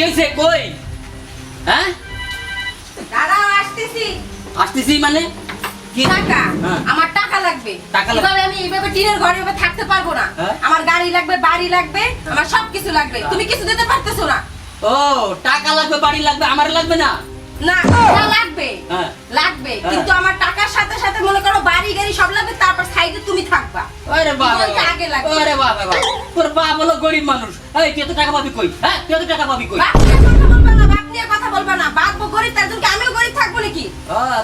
হইছে কই? হ্যাঁ? দাঁড়াও আসতেছি। আসতেছি মানে কি? টাকা। হ্যাঁ। আমার টাকা লাগবে। টাকা লাগবে। এভাবে আমি এইভাবে টিনের ঘরে এভাবে থাকতে পারবো না। হ্যাঁ? আমার গাড়ি লাগবে, বাড়ি লাগবে, আমার সবকিছু লাগবে। তুমি কিছু দিতে পারতেছো না। ও টাকা লাগবে, বাড়ি লাগবে, আমার লাগবে না? না, না লাগবে। হ্যাঁ। লাগবে। হ্যাঁ। কিন্তু আমার টাকার সাথে সাথে মনে করো বাড়ি গাড়ি সব লাগবে, তারপর সাইডে তুমি থাকবা। ওরে বাবা, বলতে আগে লাগবে। ওরে বাবা বাবা, তোর বাপ হলো গরিব মানুষ। এই তুই এত টাকা পাবি কই? হ্যাঁ, তুই এত টাকা পাবি কই? বাপ নিয়ে কথা বলবা না, বাপ নিয়ে কথা বলবা না। বাপ গরিব, তার জন্য কি আমিও গরিব থাকবো নাকি?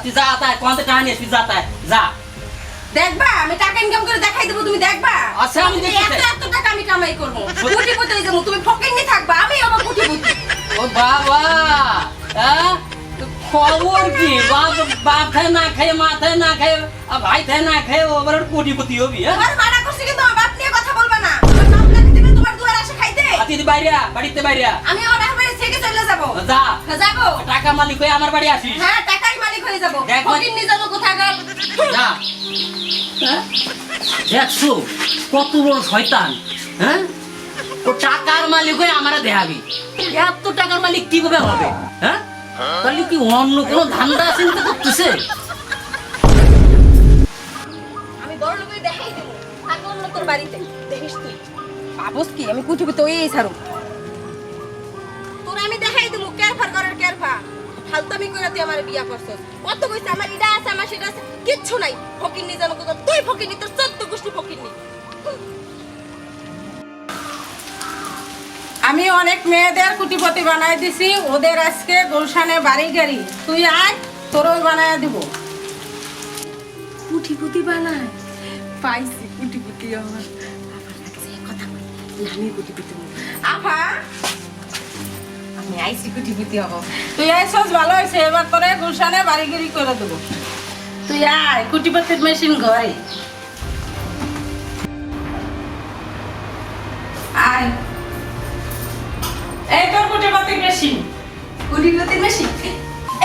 তুই যা তাই কোনতে টাকা নিয়ে তুই যা তাই যা। দেখবা আমি টাকা ইনকাম করে দেখাই দেবো, তুমি দেখবা। আচ্ছা, আমি তুমি দেখতে এত চাই। এত টাকা আমি কামাই করবো। কোটিপতি হয়ে যাবো, তুমি ফকিন্নি থাকবা, আমি আবার কোটিপতি। ও বাবা, হ্যাঁ খবর কি? বাপ বাপ খায় না খায়, মা খায় না খায়, আর ভাই খায় না খায়, ও আবার কোটিপতি হবি? হ্যাঁ, তোমার মানা করছি কিন্তু আমার বাপ নিয়ে কথা বলবা না। আমার বাপ লাগে দিবে তোমার দুয়ার আসে খাইতে। তুই বাইরে বাড়িতে বাইরে আমি আমার বাপের বাড়ি থেকে চলে যাবো। যা। হ্যাঁ, যাবো। টাকা মালিক হয়ে আমার বাড়ি আসিস। হ্যাঁ, টাকার মালিক হয়ে যাবো। দেখ, ফকিন্নি যাবো কোথায় গেল? যা। হ্যাঁ? দেখছো কত বড় শয়তান? হ্যাঁ, ও টাকার মালিক হয়ে আমারে দেখাবি। এত টাকার মালিক কিভাবে হবে? হ্যাঁ, তাহলে কি অন্য কোনো ধান্দা চিন্তা করতেছে? আমি বড় লোকের দেখাই দেবো। থাকো অন্য তোর বাড়িতে। দেখিস তুই। ভাবস কি আমি কোটিপতি হয়েই ছাড়ো। তোর আমি দেখাই দেবো কেরফার করার কেরফা। ফালতামি করে তুই আমার বিয়া করছস। কত কইছে আমার ইডা আছে, আমার সেটা আছে, কিচ্ছু নাই। ফকিন্নি জানো কত, তুই ফকিন্নি, তোর 14 গোষ্ঠী ফকিন্নি। আমি অনেক মেয়েদের কোটিপতি বানাই দিছি, ওদের আজকে গুলশানে বাড়ি গাড়ি। তুই আয়, তোরও বানায় দিব। কোটিপতি বানায় পাইছি, কোটিপতি আমার আবার লাগছে কথা বলি, আমি কোটিপতি হব। আফা, আমি আইছি কোটিপতি হব। তুই আইছস ভালো হয়েছে, এবার তোরে গুলশানে বাড়ি গাড়ি করে দেবো। তুই আয়, কোটিপতির মেশিন ঘরে আয়। এই তোর কোটিপতির মেশিন। কোটিপতির মেশিন?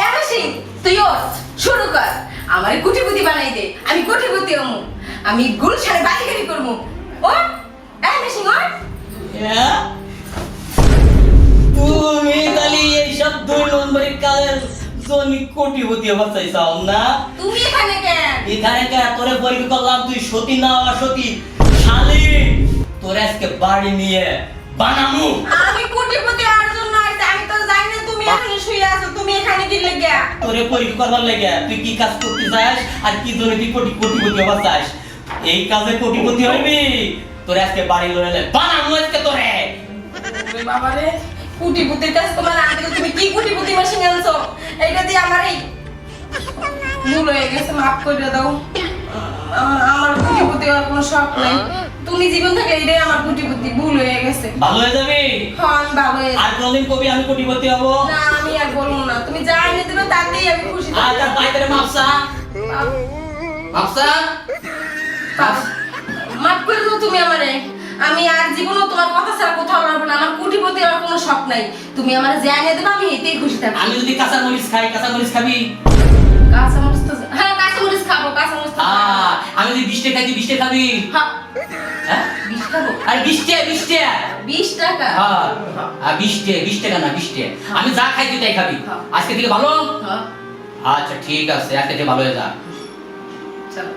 এ মেশিন তুইও শুরু কর। আমারে কোটিপতি বানাই দে, আমি কোটিপতি হমু। আমি গুলশানে বাড়ি গাড়ি করবো। ও এই মেশিন ওর। হ্যাঁ? তুমি তাহলে এইসব 2 নম্বরের কাজের জন্য কোটিপতি হবার চাইছাও না? তুমি এখানে কেন? এখানে কে তোরে পরীক্ষা করলাম, তুই সতী না অসতী শালি। তোর আজকে বাড়ি নিয়ে বানামু। আমি কোটিপতি হওয়ার জন্য আইছি, আমি তো জানি না তুমি এখানে শুয়ে আছো। তুমি এখানে কি লাগা? তোরে পরীক্ষা করবার লাগে তুই কি কাজ করতে চাস আর কি জন্য তুই কোটিপতি হবার চাস? এই কাজে কোটিপতি হইবি। তোর আজকে বাড়ি লড়ালে বানামু আজকে তোরে। ওরে বাবা রে, কোটিপতির কাছে তোমার আগে তুমি কি কোটিপতি মেশিন আনছো? এইটা দিয়ে আমার এই ভুল হয়ে গেছে, মাফ করে দাও। আমার কোটিপতি হওয়ার কোনো শখ নাই। তুমি জীবন থেকে এটাই আমার কোটিপতি, ভুল হয়ে গেছে। ভালো হয়ে যাবি। হ্যাঁ, আমি ভালো হয়ে আর কোনদিন কবি আমি কোটিপতি হব না, আমি আর বলবো না। তুমি যা এনে দেবে তাতেই আমি খুশি আর থাকবো। তার বাইরে মাপসা মাপসা মাফ করে দাও তুমি আমারে। আমি আর জীবনও তোমার কথা ছাড়া কোথাও পারবো না। আমার কোটিপতি হওয়ার কোনো শখ নাই। তুমি আমার যা এনে দেবে আমি এতেই খুশি থাকবো। আমি যদি কাঁচা মরিচ খাই, কাঁচা মরিচ খাবি? কাঁচামরিচ তো হ্যাঁ, কাঁচামরিচ খাবো, কাঁচামরিচ তো খাবো। আমি যদি 20 টাকা খাই, তুই 20 টাকা খাবি? হ্যাঁ, হ্যাঁ, 20 খাবো। আর 20 টাকা 20 টাকা 20 টাকা? হ্যাঁ, আর 20 টাকা না 20 টাকা। আমি যা খাই তুই তাই খাবি। হ্যাঁ। আজকে থেকে ভালো? হ্যাঁ, আচ্ছা ঠিক আছে, আজকে থেকে ভালো হয়ে যা। চলো।